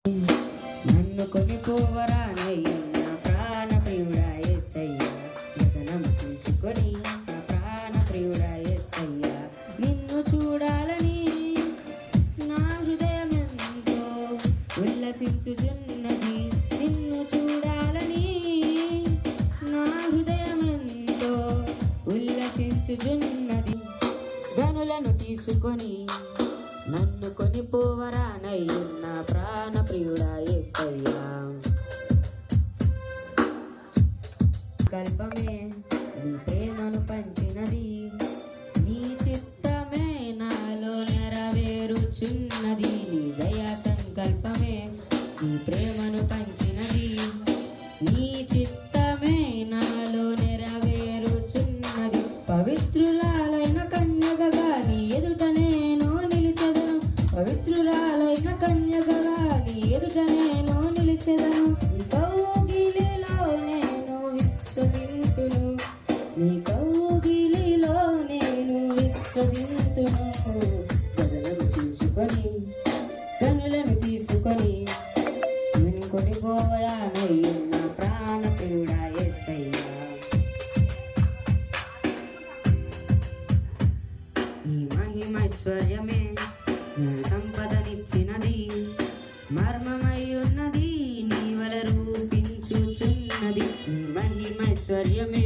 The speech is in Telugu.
నన్ను కొనిపోవరానయ్య నా ప్రాణ ప్రియుడా యేసయ్యా, జగనము చూచుకొని నా ప్రాణ ప్రియుడా యేసయ్యా, నిన్ను చూడాలని నా హృదయమెంతో ఉల్లసించుచున్నది. నిన్ను చూడాలని నా హృదయమెంతో ఉల్లసించుచున్నది. గనులను తీసుకొని నన్ను కొనిపోవరానయ్యున్న ప్రాణ ప్రియుడా యేసయ్యా, కల్పమే నీ ప్రేమను పంచినది, నీ చిత్తమే నాలో నెరవేరుచున్నది. నీ దయా సంకల్పమే నీ ప్రేమను పంచినది, నీ చిత్తమే నాలో నెరవేరుచున్నది. పవిత్రురాలైన కన్యకగా నీ ఎదుట నేను నిలిచెదను, పవిత్రురాలైన కన్యకగా నీ ఎదుట నేను నిలిచెదను. నీ కౌగిలిలో నేను విశ్వసింతును, నీ కౌగిలిలో నేను విశ్వసింతును. గదలను చూసుకొని కనులను తీసుకొని నేను కొనిపోయానయ్యున్న ప్రాణ ప్రియుడా యేసయ్యా, నీ మహిమైశ్వర్యమే నా సంపదనిచ్చినది, మర్మమై ఉన్నది నీ వల రూపించుచున్నది. నీ మహిమైశ్వర్యమే